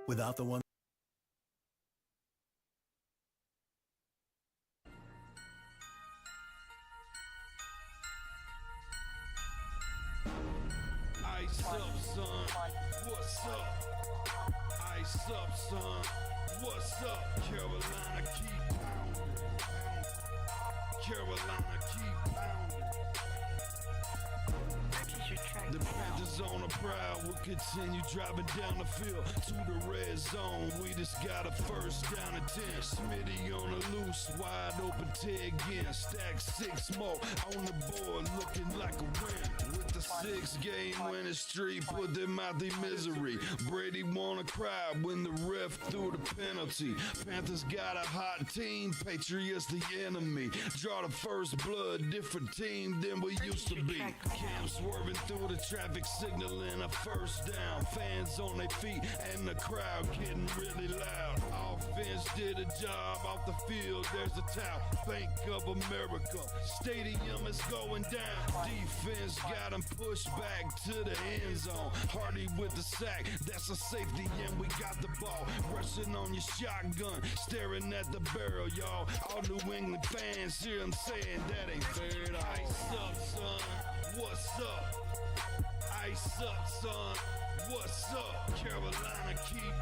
without the one. Ice up, son. What's up? Ice up, son. What's up? Carolina, keep pounding. Carolina, keep pounding. The Panthers on a prowl will continue driving down the field to the red zone. We just got a first down and 10. Smitty on the loose, wide open Ted again. Stack 6 more on the board, looking like a win. With the 6-game winning streak, put them out their misery. Brady wanna cry when the ref threw the penalty. Panthers got a hot team, Patriots the enemy. Draw the first blood, different team than we used to be. Cam swerving through the traffic, signaling a first down. Fans on their feet and the crowd getting really loud. Offense did a job off the field. There's the towel. Bank of America. Stadium is going down. Defense got him pushed back to the end zone. Hardy with the sack. That's a safety and we got the ball. Rushing on your shotgun. Staring at the barrel, y'all. All New England fans hear him saying that ain't fair at all. Ice up, son. What's up? Ice up, son. What's up? Carolina, keep.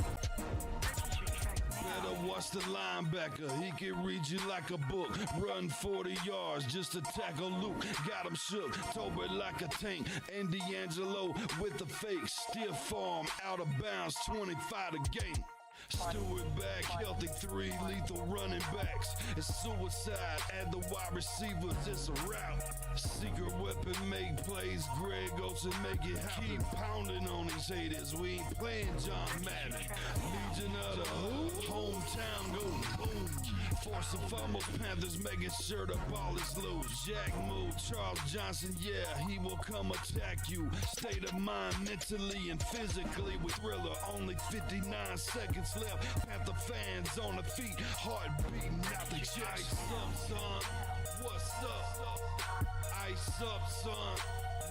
Better watch the linebacker. He can read you like a book. Run 40 yards just to tackle Luke. Got him shook. Tober like a tank. And D'Angelo with the fake. Stiff arm out of bounds. 25 to game. Stewart back, healthy 3 lethal running backs. It's suicide at the wide receivers, it's a rout. Secret weapon make plays, Greg Olsen make it happen. Keep pounding on these haters, we ain't playing John Madden. Legion of the Hood, hometown go boom. Force and fumbles, Panthers making sure the ball is loose. Jack move, Charles Johnson, yeah, he will come attack you. State of mind mentally and physically with Thriller. Only 59 seconds left. Panther fans on the feet, heart beating out the chest. Ice up, son. What's up? Ice up, son.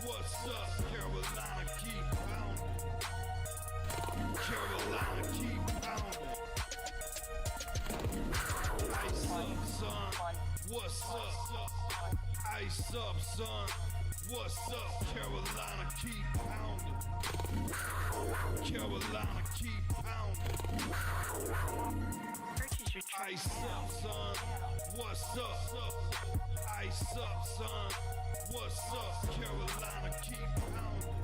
What's up? Carolina, keep pounding. Carolina, keep pounding. Ice up, son. What's up? Ice up, son. What's up? Carolina, keep pounding. Carolina, keep pounding. Ice up, son. What's up? Ice up, son. What's up? Carolina, keep pounding.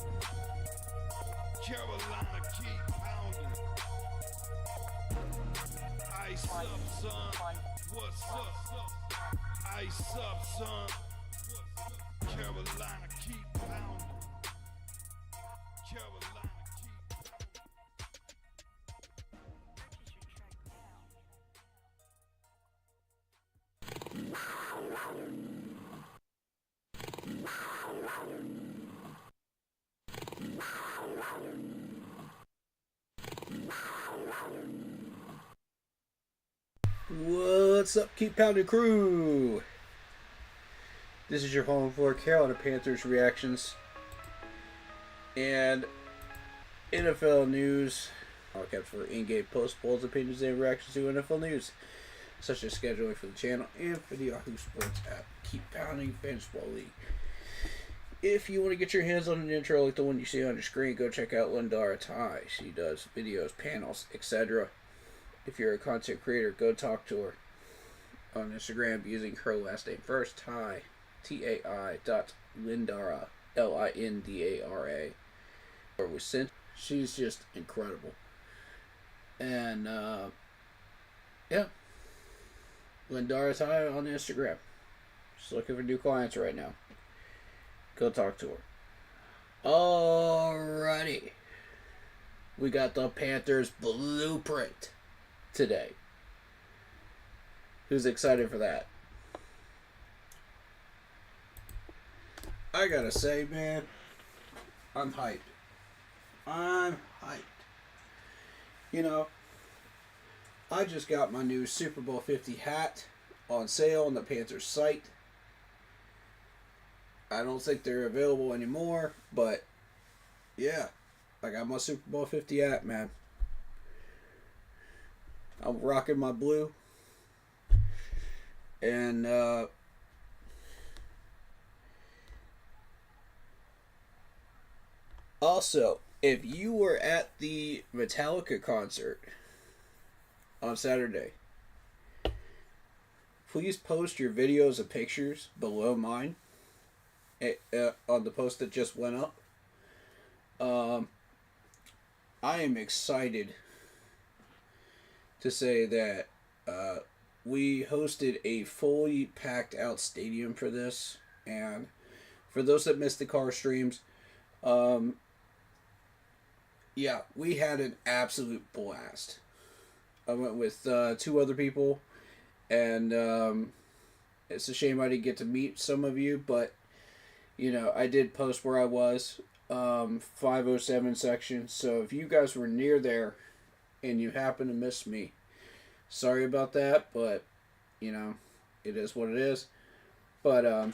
Carolina, keep pounding. Ice up, son. What's up? Ice up, son. Carolina, keep pounding. Carolina, keep pounding. What's up, Keep Pounding crew? This is your home for Carolina Panthers reactions and NFL news. All caps for in-game post polls, opinions, and reactions to NFL news, such as scheduling for the channel and for the Yahoo Sports app. Keep Pounding Fantasy Football League. If you want to get your hands on an intro like the one you see on your screen, go check out Lindara Tai. She does videos, panels, etc. If you're a content creator, go talk to her on Instagram using her last name first, Tai, T-A-I Lindara, Lindara. Or was sent. She's just incredible. And yeah, Lindara Tai on Instagram. Just looking for new clients right now. Go talk to her. Alrighty. We got the Panthers Blueprint today. Who's excited for that? I gotta say, man, I'm hyped. I'm hyped. You know, I just got my new Super Bowl 50 hat on sale on the Panthers site. I don't think they're available anymore, but yeah, I got my Super Bowl 50 hat, man. I'm rocking my blue. And also, if you were at the Metallica concert on Saturday, please post your videos and pictures below mine on the post that just went up. I am excited to say that we hosted a fully packed out stadium for this, and for those that missed the car streams, yeah, we had an absolute blast. I went with 2 other people, and it's a shame I didn't get to meet some of you, but you know, I did post where I was, 507 section. So if you guys were near there and you happen to miss me, sorry about that, but you know, it is what it is. But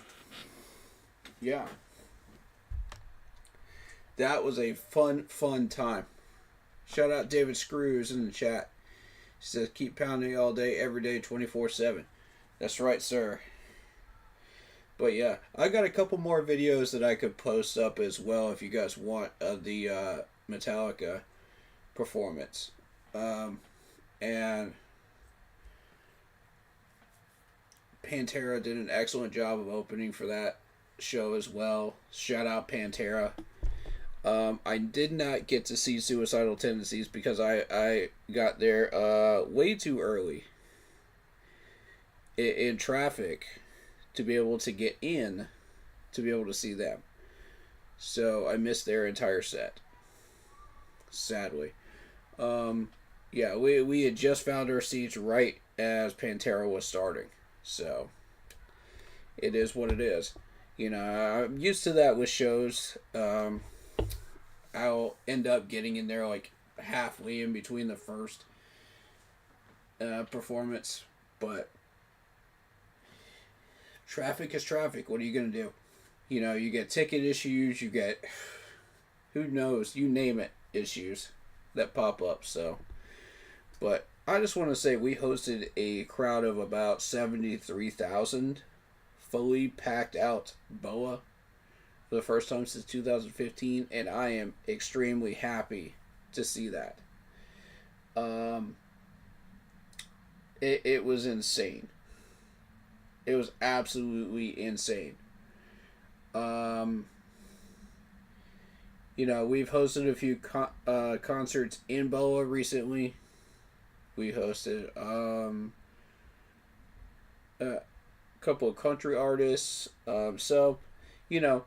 yeah, that was a fun time. Shout out David Screws in the chat. He says, keep pounding all day, every day, 24/7. That's right, sir. But yeah, I got a couple more videos that I could post up as well if you guys want of the Metallica performance. And Pantera did an excellent job of opening for that show as well. Shout out Pantera. I did not get to see Suicidal Tendencies because I got there way too early in traffic to be able to get in to be able to see them. So I missed their entire set, sadly. Yeah, we had just found our seats right as Pantera was starting. So it is what it is. You know, I'm used to that with shows. I'll end up getting in there like halfway in between the first performance, but traffic is traffic. What are you going to do? You know, you get ticket issues, you get, who knows, you name it, issues that pop up. So, but I just want to say we hosted a crowd of about 73,000, fully packed out BOA for the first time since 2015, and I am extremely happy to see that. It was insane. It was absolutely insane. You know, we've hosted a few concerts in BOA recently. We hosted a couple of country artists. So, you know,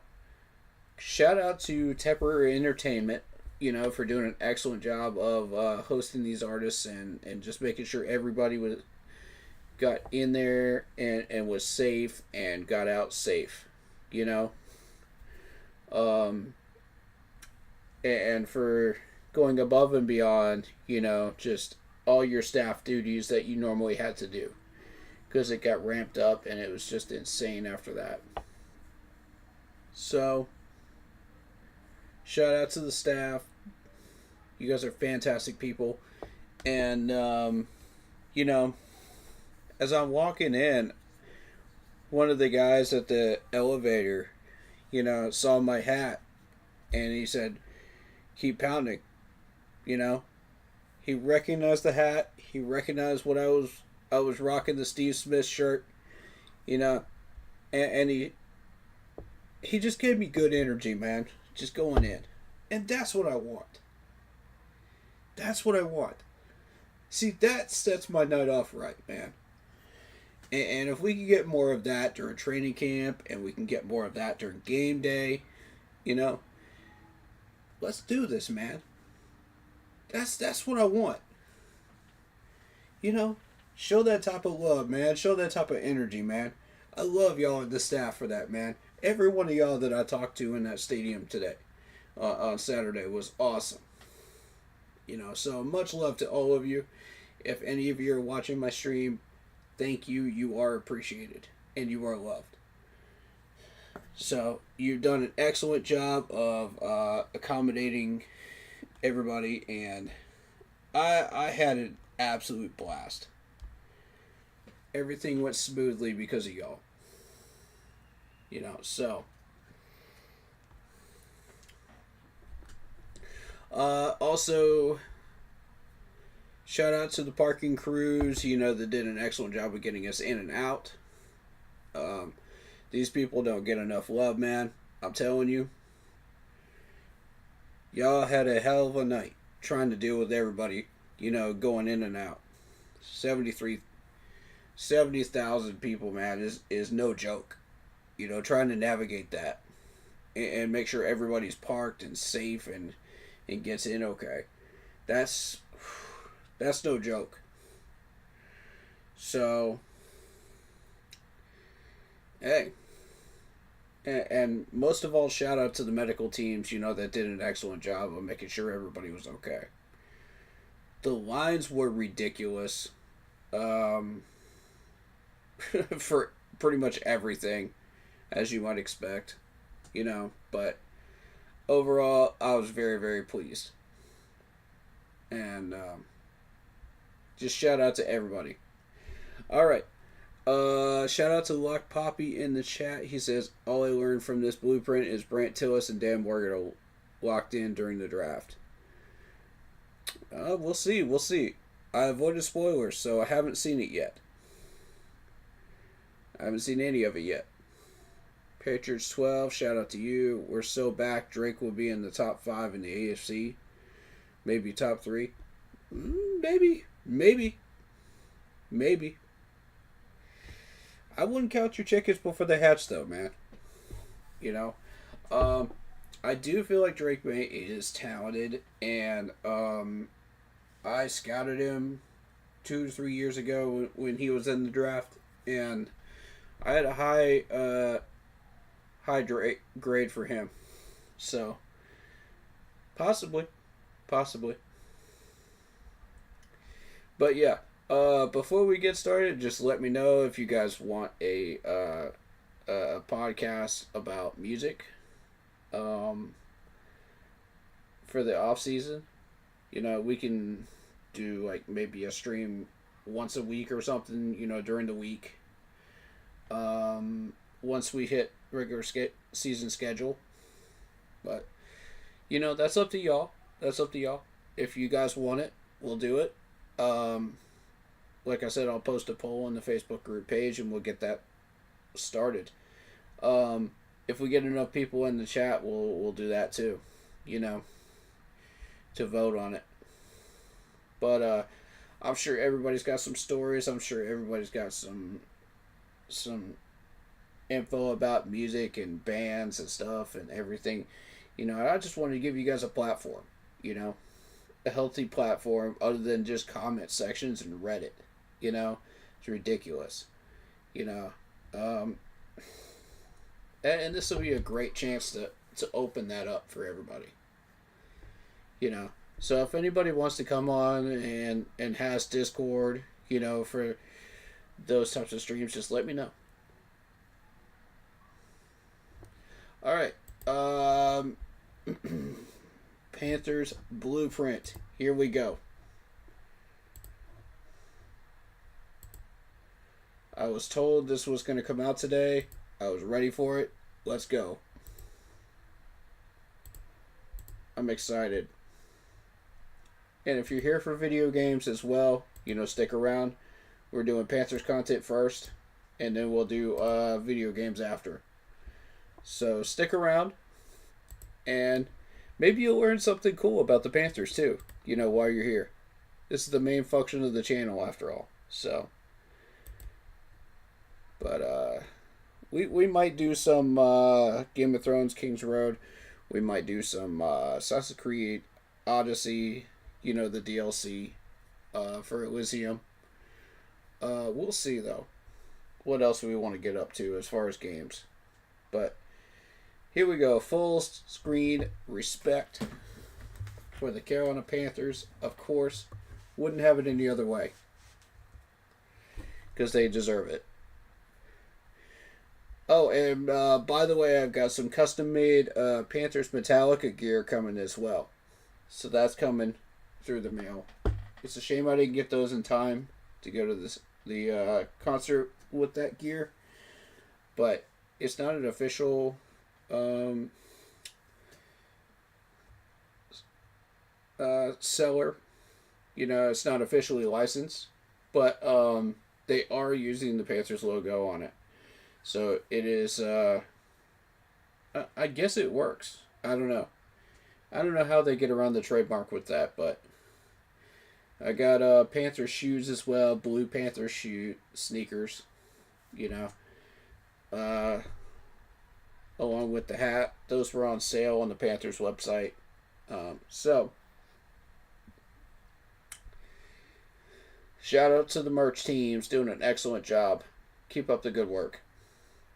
shout out to Temporary Entertainment, you know, for doing an excellent job of hosting these artists and just making sure everybody got in there and was safe and got out safe, you know. And for going above and beyond, you know, just all your staff duties that you normally had to do, because it got ramped up and it was just insane after that. So, shout out to the staff. You guys are fantastic people. And, you know, as I'm walking in, one of the guys at the elevator, you know, saw my hat and he said, keep pounding. You know, he recognized the hat. He recognized what I was rocking, the Steve Smith shirt, you know, and he just gave me good energy, man. Just going in. And that's what I want. That's what I want. See, that sets my night off right, man. And if we can get more of that during training camp, and we can get more of that during game day, you know, let's do this, man. That's what I want. You know, show that type of love, man. Show that type of energy, man. I love y'all and the staff for that, man. Every one of y'all that I talked to in that stadium today, on Saturday, was awesome. You know, so much love to all of you. If any of you are watching my stream, thank you. You are appreciated and you are loved. So you've done an excellent job of accommodating everybody, and I had absolute blast. Everything went smoothly because of y'all. So. Also, shout out to the parking crews, that did an excellent job of getting us in and out. These people don't get enough love, man. I'm telling you. Y'all had a hell of a night trying to deal with everybody, going in and out. 70,000 people, man, is no joke. Trying to navigate that and make sure everybody's parked and safe and gets in okay. That's no joke. So, hey. And most of all, shout out to the medical teams, that did an excellent job of making sure everybody was okay. The lines were ridiculous for pretty much everything, as you might expect, but overall, I was very, very pleased. And just shout out to everybody. All right. Shout out to Lock Poppy in the chat. He says, all I learned from this blueprint is Brant Tillis and Dan Morgan are locked in during the draft. We'll see. I avoided spoilers, so I haven't seen it yet. I haven't seen any of it yet. Patriots 12, shout out to you. We're so back. Drake will be in the top 5 in the AFC. Maybe top 3. Maybe. I wouldn't count your chickens before they hatch, though, man. I do feel like Drake May is talented, and I scouted him 2 to 3 years ago when he was in the draft, and I had a high grade for him. So, possibly. But yeah, before we get started, just let me know if you guys want a podcast about music for the off season. We can do like maybe a stream once a week or something, during the week. Once we hit regular season schedule. But, that's up to y'all. If you guys want it, we'll do it. Like I said, I'll post a poll on the Facebook group page and we'll get that started. If we get enough people in the chat, we'll do that too, to vote on it. But I'm sure everybody's got some stories. I'm sure everybody's got some info about music and bands and stuff and everything. I just wanted to give you guys a platform, a healthy platform other than just comment sections and Reddit. It's ridiculous. And this will be a great chance to open that up for everybody. So if anybody wants to come on and has Discord, for those types of streams, just let me know. All right. Panthers Blueprint. Here we go. I was told this was going to come out today. I was ready for it. Let's go. I'm excited. And if you're here for video games as well, stick around. We're doing Panthers content first, and then we'll do video games after. So stick around, and maybe you'll learn something cool about the Panthers too, while you're here. This is the main function of the channel after all. So, but we might do some Game of Thrones King's Road. We might do some Assassin's Creed Odyssey, the DLC for Elysium. We'll see though what else we want to get up to as far as games. But here we go. Full screen respect for the Carolina Panthers. Of course, wouldn't have it any other way because they deserve it. Oh, and by the way, I've got some custom-made Panthers Metallica gear coming as well. So that's coming through the mail It's a shame I didn't get those in time to go to the concert with that gear. But it's not an official seller. You know, it's not officially licensed, but they are using the Panthers logo on it. So it is. I guess it works. I don't know. I don't know how they get around the trademark with that, but I got Panther shoes as well, blue Panther sneakers, you know, along with the hat. Those were on sale on the Panthers website. So shout out to the merch teams doing an excellent job. Keep up the good work.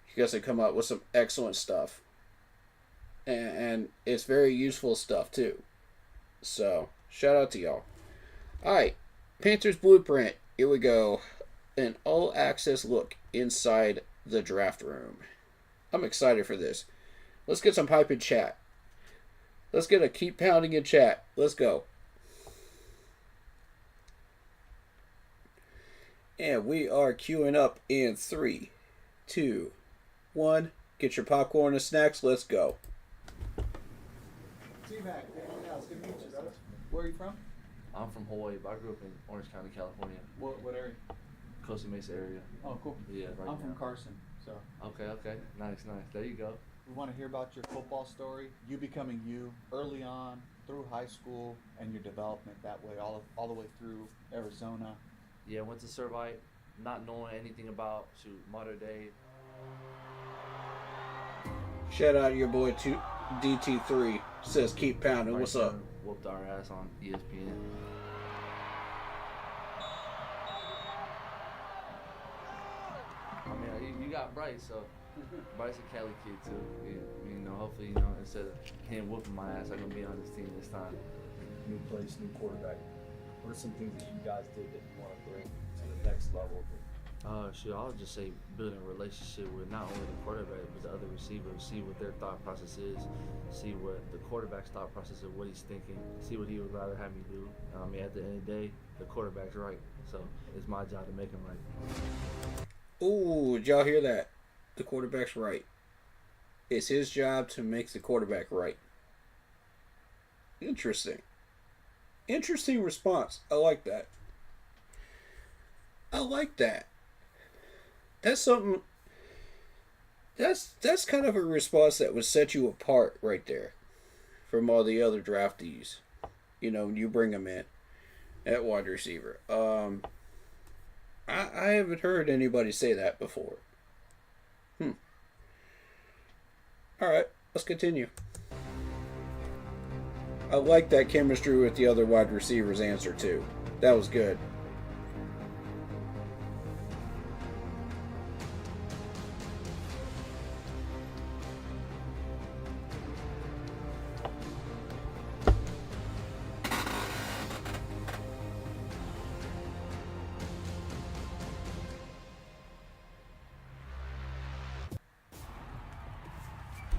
You guys have come up with some excellent stuff. And it's very useful stuff too. So shout out to y'all. Alright, Panthers Blueprint. Here we go. An all access look inside the draft room. I'm excited for this. Let's get some hype in chat. Let's get a keep pounding in chat. Let's go. And we are queuing up in 3, 2, 1. Get your popcorn and snacks. Let's go. T-Mac, anything else? Good to meet you, brother. Where are you from? I'm from Hawaii, but I grew up in Orange County, California. What area? Costa Mesa area. Oh, cool. Yeah, right I'm from now. Carson, so. Okay. Nice. There you go. We want to hear about your football story, you becoming you early on, through high school, and your development that way, all the way through Arizona. Yeah, went to Servite, not knowing anything about modern day. Shout out to your boy DT3. Says keep pounding. What's up? Whooped our ass on ESPN. I mean, you got Bryce, so Bryce a Cali kid too. You know, hopefully, you know, instead of him whooping my ass, I'm gonna be on this team this time. New place, new quarterback. What are some things that you guys did that you want to bring to the next level? I would just say building a relationship with not only the quarterback but the other receivers. See what their thought process is. See what the quarterback's thought process is, what he's thinking. See what he would rather have me do. I mean, at the end of the day, the quarterback's right, so it's my job to make him right. Ooh, did y'all hear that? The quarterback's right. It's his job to make the quarterback right. Interesting. Interesting response. I like that. That's something. That's kind of a response that would set you apart right there from all the other draftees. You know, when you bring them in at wide receiver. I haven't heard anybody say that before. Alright, let's continue. I like that chemistry with the other wide receivers answer too. That was good.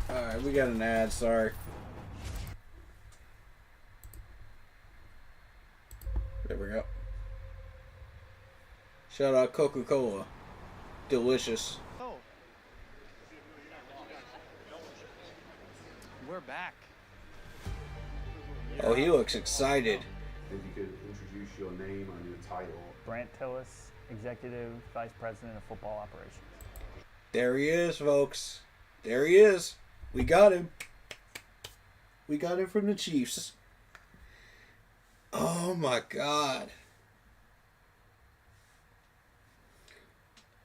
Alright, we got an ad, sorry. There we go. Shout out Coca-Cola. Delicious. Oh. We're back. Oh, he looks excited. If you could introduce your name and your title. Brant Tillis, Executive Vice President of Football Operations. There he is, folks. There he is. We got him. We got him from the Chiefs. Oh my God.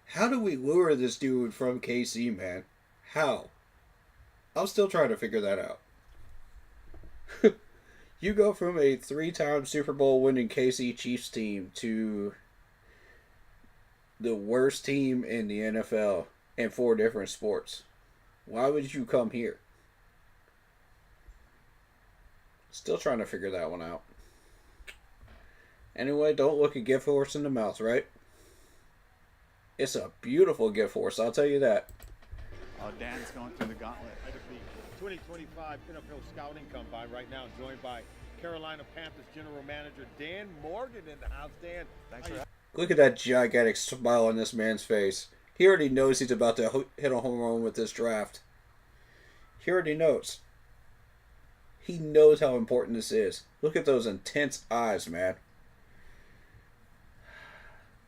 How do we lure this dude from KC, man? How? I'm still trying to figure that out. You go from a 3-time Super Bowl winning KC Chiefs team to the worst team in the NFL in 4 different sports. Why would you come here? Still trying to figure that one out. Anyway, don't look a gift horse in the mouth, right? It's a beautiful gift horse, I'll tell you that. Oh, Dan's going through the gauntlet. At the 2025 NFL Scouting Combine right now, joined by Carolina Panthers General Manager Dan Morgan in the house. Dan, thanks for Look at that gigantic smile on this man's face. He already knows he's about to hit a home run with this draft. He already knows. He knows how important this is. Look at those intense eyes, man.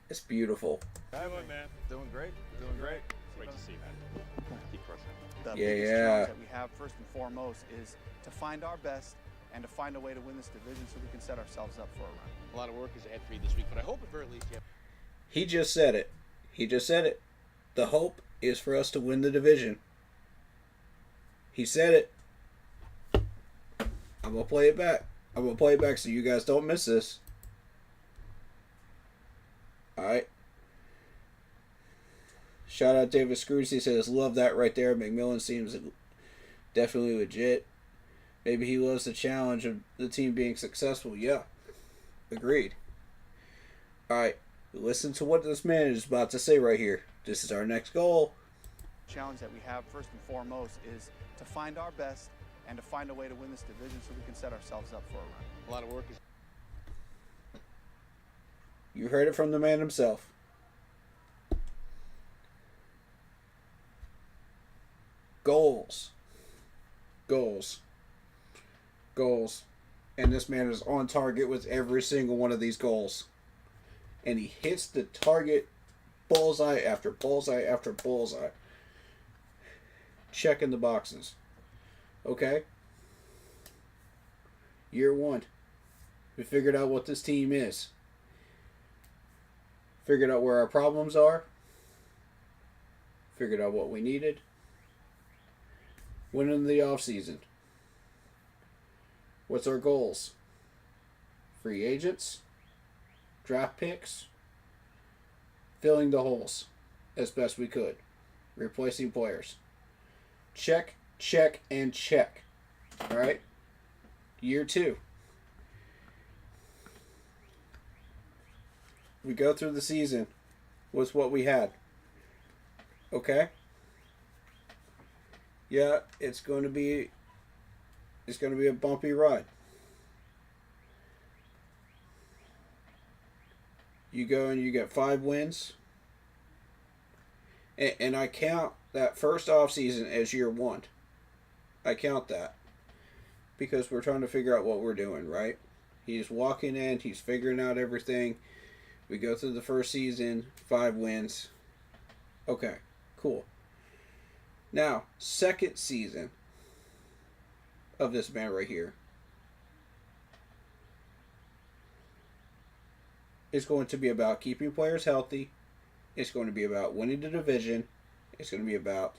It's beautiful. How you doing, man? Doing great. Doing great. Great to see you, man. Keep crushing it. The Yeah, biggest yeah. challenge that we have first and foremost is to find our best and to find a way to win this division so we can set ourselves up for a run. A lot of work is ahead for you this week, but I hope at very least you have. He just said it. He just said it. The hope is for us to win the division. He said it. I'm going to play it back. I'm going to play it back so you guys don't miss this. Alright. Shout out David Scrooge. He says, love that right there. McMillan seems definitely legit. Maybe he loves the challenge of the team being successful. Yeah. Agreed. Alright. Listen to what this man is about to say right here. This is our next goal. The challenge that we have first and foremost is to find our best and to find a way to win this division so we can set ourselves up for a run. A lot of work is. You heard it from the man himself. Goals. Goals. Goals. And this man is on target with every single one of these goals. And he hits the target bullseye after bullseye after bullseye. Checking the boxes. Okay? Year one. We figured out what this team is. Figured out where our problems are. Figured out what we needed. Went into the offseason. What's our goals? Free agents. Draft picks. Filling the holes as best we could. Replacing players. Check, check, and check. Alright? Year two. We go through the season with what we had. Okay? Yeah, it's going to be a bumpy ride. You go and you get 5 wins. And I count that first offseason as year one. I count that. Because we're trying to figure out what we're doing, right? He's walking in, he's figuring out everything. We go through the first season, 5 wins. Okay, cool. Now, second season of this man right here is going to be about keeping players healthy. It's going to be about winning the division. It's going to be about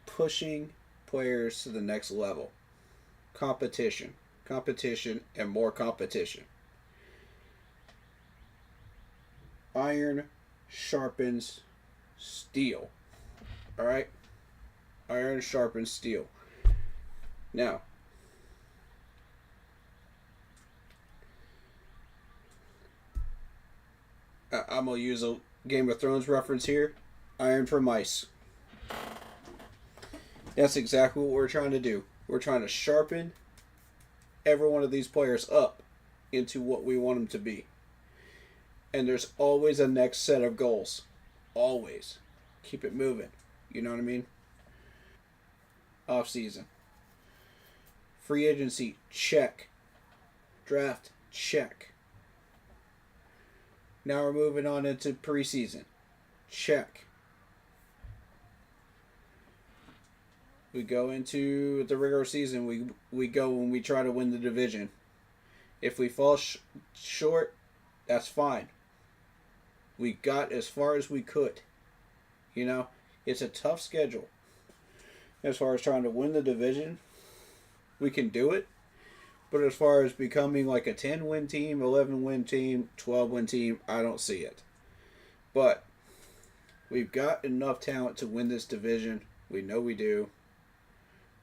pushing players to the next level. Competition. Competition and more competition. Iron sharpens steel. Alright? Iron sharpens steel. Now, I'm going to use a Game of Thrones reference here. Iron from ice. That's exactly what we're trying to do. We're trying to sharpen every one of these players up into what we want them to be. And there's always a next set of goals. Always. Keep it moving. You know what I mean? Off season. Free agency, check. Draft, check. Now we're moving on into preseason. Check. We go into the regular season. We go when we try to win the division. If we fall short, that's fine. We got as far as we could. You know, it's a tough schedule. As far as trying to win the division, we can do it. But as far as becoming like a 10-win team, 11-win team, 12-win team, I don't see it. But we've got enough talent to win this division. We know we do.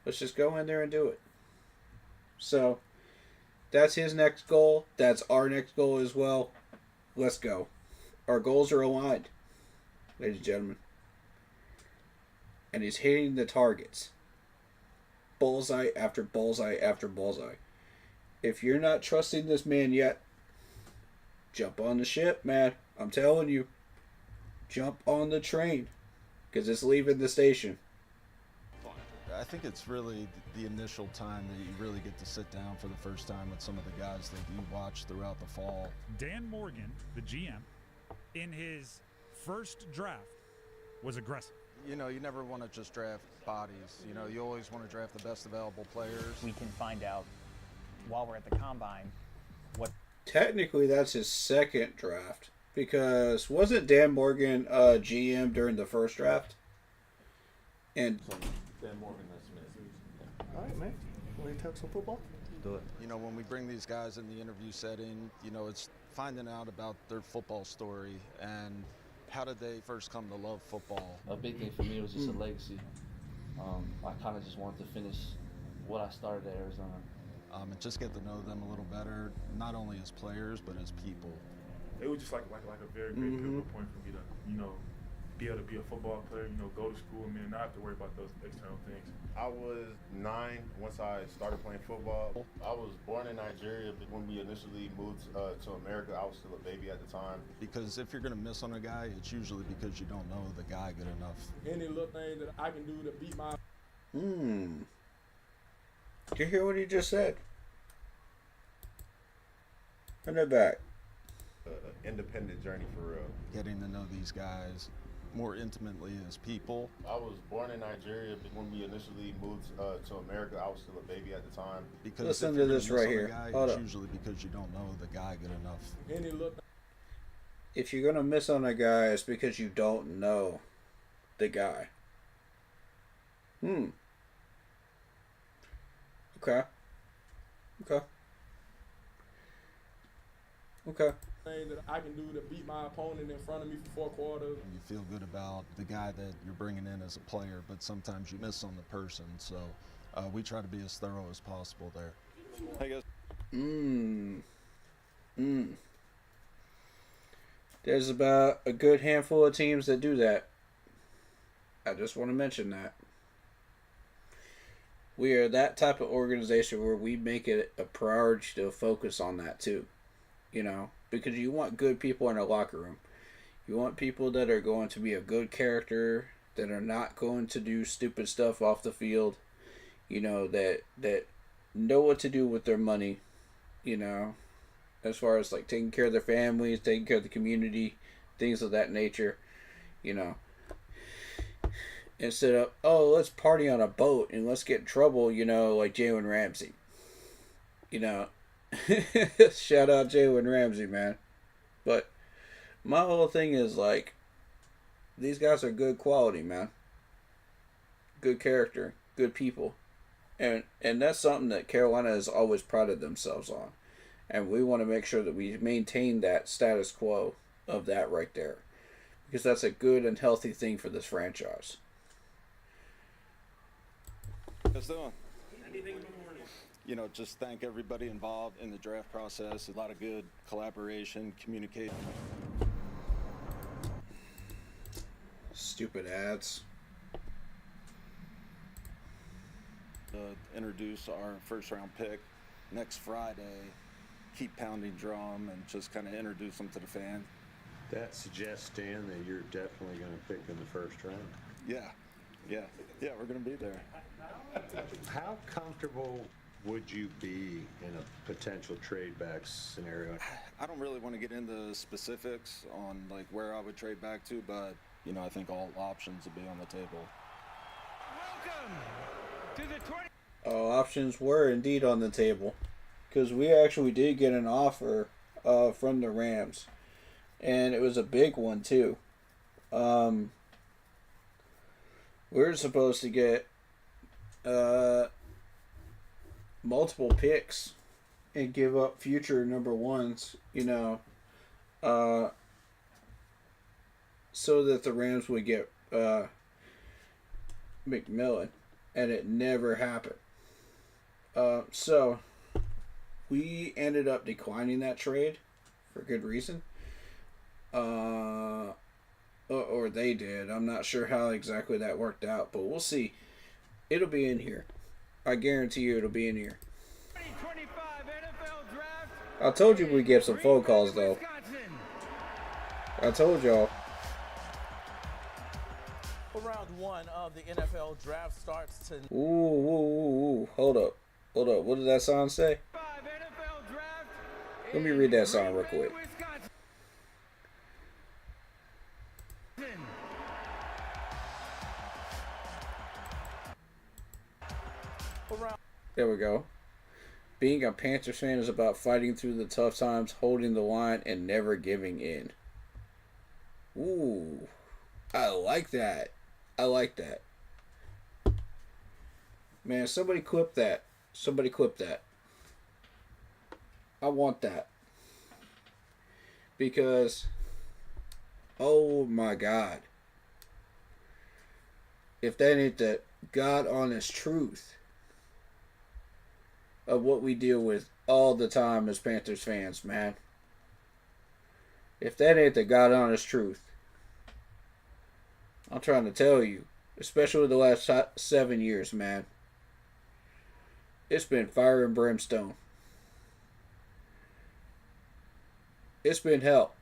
Let's just go in there and do it. So, that's his next goal. That's our next goal as well. Let's go. Our goals are aligned, ladies and gentlemen. And he's hitting the targets. Bullseye after bullseye after bullseye. if you're not trusting this man yet, jump on the ship, man. I'm telling you. Jump on the train. Because it's leaving the station. I think it's really the initial time that you really get to sit down for the first time with some of the guys that you watch throughout the fall. Dan Morgan, the GM, in his first draft was aggressive. You know, you never want to just draft bodies. You know, you always want to draft the best available players. We can find out while we're at the combine what. Technically, that's his second draft. Because wasn't Dan Morgan GM during the first draft? And Dan Morgan, that's me. All right, man. Want to talk some football? Do it. You know, when we bring these guys in the interview setting, you know, it's finding out about their football story and how did they first come to love football. A big thing for me was just a legacy. I kind of just wanted to finish what I started at Arizona. And just get to know them a little better, not only as players, but as people. It was just like a very great pivotal point for me to, you know, be able to be a football player, you know, go to school and then not have to worry about those external things. I was 9 once I started playing football. I was born in Nigeria, but when we initially moved to America, I was still a baby at the time. Because if you're going to miss on a guy, it's usually because you don't know the guy good enough. Any little thing that I can do to beat my... Did you hear what he just said? Run it back. Independent journey for real. Getting to know these guys more intimately as people. I was born in Nigeria, but when we initially moved to America, I was still a baby at the time. Because listen to this right here. It's usually because you don't know the guy good enough. Any little... If you're gonna miss on a guy, it's because you don't know the guy. Okay. Thing that I can do to beat my opponent in front of me for 4 quarters. You feel good about the guy that you're bringing in as a player, but sometimes you miss on the person. So we try to be as thorough as possible there. Hey guys. There's about a good handful of teams that do that. I just want to mention that. We are that type of organization where we make it a priority to focus on that too. You know, because you want good people in a locker room. You want people that are going to be a good character, that are not going to do stupid stuff off the field. You know, that know what to do with their money, you know, as far as like taking care of their families, taking care of the community, things of that nature, you know. Instead of, oh, let's party on a boat and let's get in trouble, you know, like Jalen Ramsey. You know, shout out Jalen Ramsey, man. But my whole thing is like, these guys are good quality, man. Good character, good people. And that's something that Carolina has always prided themselves on. And we want to make sure that we maintain that status quo of that right there. Because that's a good and healthy thing for this franchise. What's doing? Anything in the morning. You know, just thank everybody involved in the draft process. A lot of good collaboration, communication. Stupid ads. Introduce our first round pick next Friday. Keep pounding drum and just kind of introduce them to the fan. That suggests, Dan, that you're definitely going to pick in the first round. Yeah, we're going to be there. How comfortable would you be in a potential trade back scenario? I don't really want to get into specifics on like where I would trade back to, but you know, I think all options would be on the table. Welcome to the 20. All options were indeed on the table, because we actually did get an offer from the Rams, and it was a big one too. We were supposed to get multiple picks and give up future number ones, you know, so that the Rams would get McMillan, and it never happened. So we ended up declining that trade for good reason. Or they did. I'm not sure how exactly that worked out, but we'll see. It'll be in here. I guarantee you it'll be in here. 2025 NFL I told you we'd get some phone calls, though. I told y'all. Round 1 of the NFL draft starts tonight. Ooh. Hold up. What did that song say? Let me read that song real quick. There we go. Being a Panthers fan is about fighting through the tough times, holding the line, and never giving in. Ooh. I like that. Man, somebody clip that. I want that. Because, oh my God. If that ain't the God honest truth of what we deal with all the time as Panthers fans, man. If that ain't the God honest truth, I'm trying to tell you, especially the last 7 years, man. It's been fire and brimstone. It's been hell.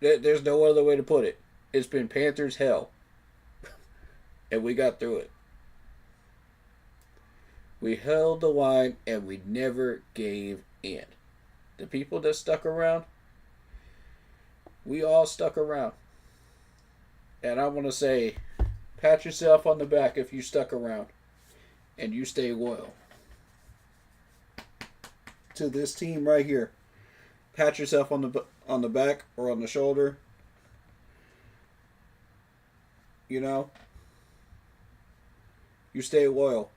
There's no other way to put it. It's been Panthers hell. And we got through it. We held the line and we never gave in. The people that stuck around, we all stuck around. And I want to say, pat yourself on the back if you stuck around and you stay loyal to this team right here. Pat yourself on the back or on the shoulder. You know, you stay loyal.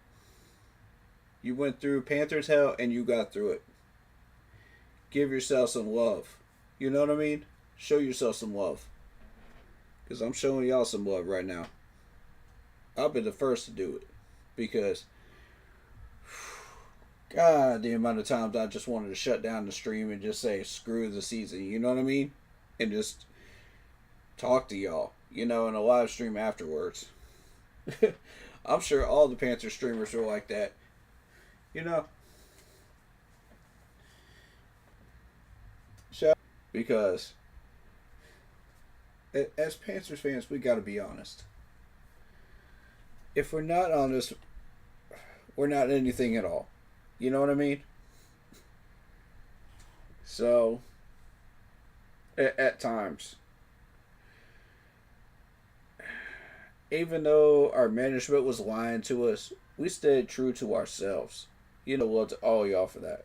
You went through Panthers hell and you got through it. Give yourself some love. You know what I mean? Show yourself some love. Because I'm showing y'all some love right now. I'll be the first to do it. Because, God, the amount of times I just wanted to shut down the stream and just say, screw the season. You know what I mean? And just talk to y'all. You know, in a live stream afterwards. I'm sure all the Panther streamers are like that. You know. Because as Panthers fans, we got to be honest. If we're not honest, we're not anything at all. You know what I mean? So, at times, even though our management was lying to us, we stayed true to ourselves. You know what? To all y'all for that.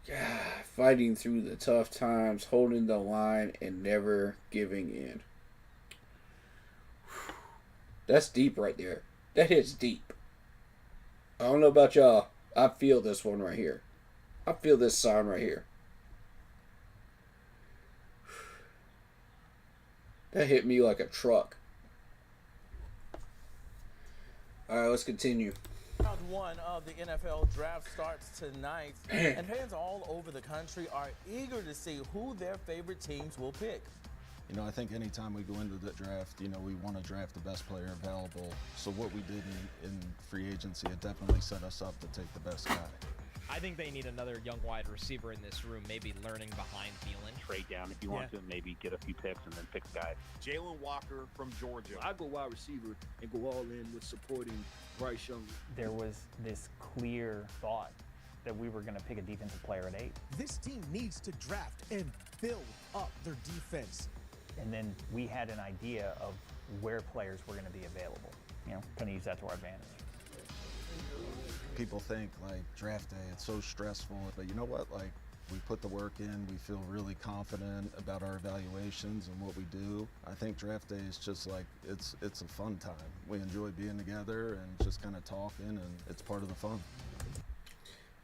Yeah, fighting through the tough times, holding the line, and never giving in. That's deep right there. That hits deep. I don't know about y'all. I feel this one right here. I feel this sign right here. That hit me like a truck. Alright, let's continue. Round 1 of the NFL draft starts tonight, and fans all over the country are eager to see who their favorite teams will pick. You know, I think anytime we go into the draft, you know, we want to draft the best player available. So what we did in free agency, it definitely set us up to take the best guy. I think they need another young wide receiver in this room, maybe learning behind Thielen. Trade down if you want to, maybe get a few picks and then pick a guy. Jalen Walker from Georgia. I go wide receiver and go all in with supporting Bryce Young. There was this clear thought that we were going to pick a defensive player at 8. This team needs to draft and build up their defense. And then we had an idea of where players were going to be available. You know, going to use that to our advantage. People think like draft day, it's so stressful, but you know what? Like we put the work in, we feel really confident about our evaluations and what we do. I think draft day is just like it's a fun time. We enjoy being together and just kind of talking, and it's part of the fun.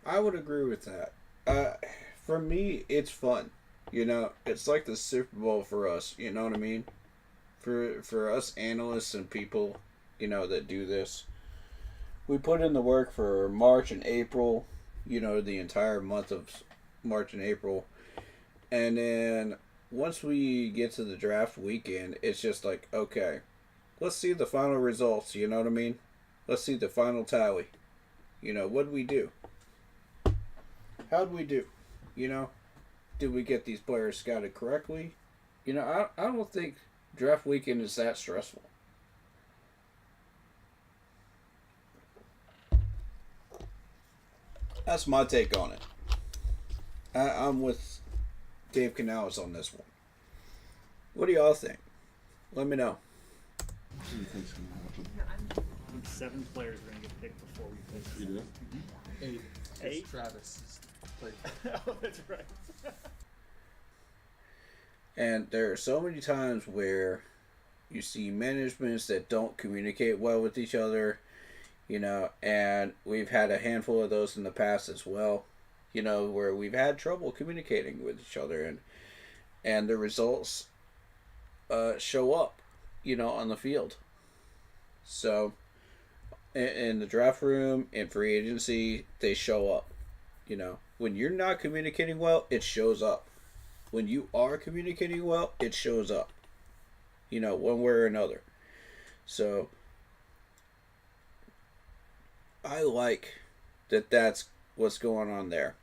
I would agree with that. For me, it's fun. You know, it's like the Super Bowl for us. You know what I mean? For us analysts and people, you know, that do this. We put in the work for March and April, you know, the entire month of March and April. And then once we get to the draft weekend, it's just like, okay, let's see the final results, you know what I mean? Let's see the final tally. You know, what did we do? how'd we do? You know, did we get these players scouted correctly? You know, I don't think draft weekend is that stressful. That's my take on it. I'm with Dave Canales on this one. What do y'all think? Let me know. What do you think's going to happen? I think 7 players are going to get picked before we pick. You do? Mm-hmm. 8. 8? Travis is played. Oh, that's right. And there are so many times where you see managements that don't communicate well with each other, you know, and we've had a handful of those in the past as well, you know, where we've had trouble communicating with each other, and the results show up, you know, on the field. So in the draft room, in free agency, they show up. You know, when you're not communicating well, it shows up. When you are communicating well, it shows up. You know, one way or another. So I like that that's what's going on there.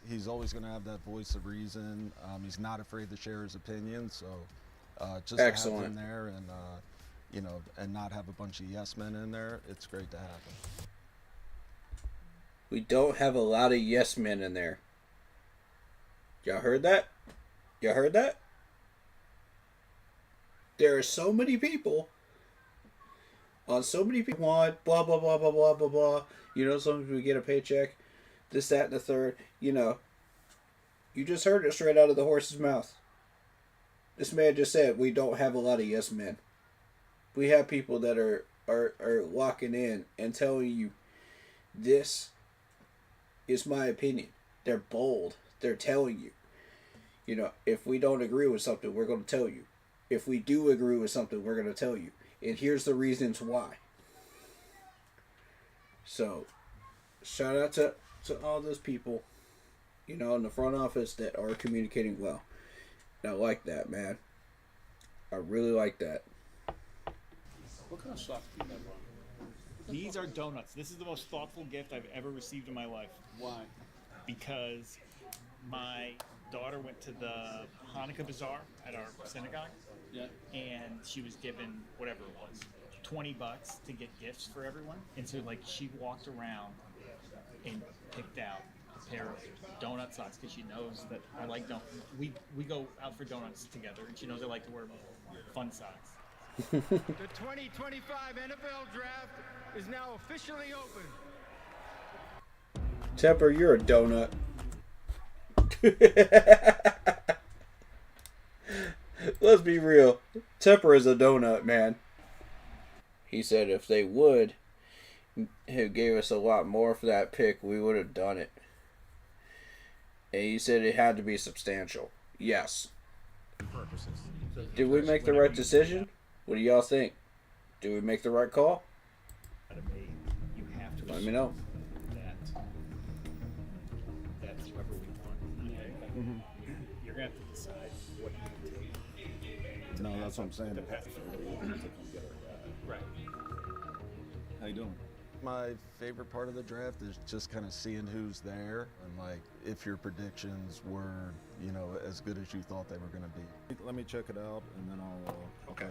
He's always going to have that voice of reason. He's not afraid to share his opinion. So just Excellent. to have him there and, you know, and not have a bunch of yes men in there, it's great to have him. We don't have a lot of yes men in there. Y'all heard that? Y'all heard that? There are so many people on so many people want blah, blah, blah, blah, blah, blah, blah. You know, sometimes we get a paycheck, this, that, and the third. You know, you just heard it straight out of the horse's mouth. This man just said we don't have a lot of yes men. We have people that are locking in and telling you this is my opinion. They're bold. They're telling you. You know, if we don't agree with something, we're going to tell you. If we do agree with something, we're going to tell you. And here's the reasons why. So, shout out to all those people, you know, in the front office that are communicating well. And I like that, man. I really like that. What kind of socks do you have on? These are donuts. This is the most thoughtful gift I've ever received in my life. Why? Because my daughter went to the Hanukkah bazaar at our synagogue. Yeah. And she was given whatever it was, $20 to get gifts for everyone. And so like she walked around and picked out a pair of donut socks because she knows that I like donuts. We go out for donuts together, and she knows I like to wear fun socks. The 2025 NFL Draft is now officially open. Tepper, you're a donut. Let's be real. Tepper is a donut, man. He said if they would have gave us a lot more for that pick, we would have done it. And he said it had to be substantial. Yes. Did we make the right decision? What do y'all think? Did we make the right call? You have to Let me know. That's whoever we want. Okay? Mm-hmm. You're gonna have to decide what you take. No, that's what I'm saying. The path Right. How you doing? My favorite part of the draft is just kind of seeing who's there and like if your predictions were, you know, as good as you thought they were going to be. Let me check it out and then I'll okay.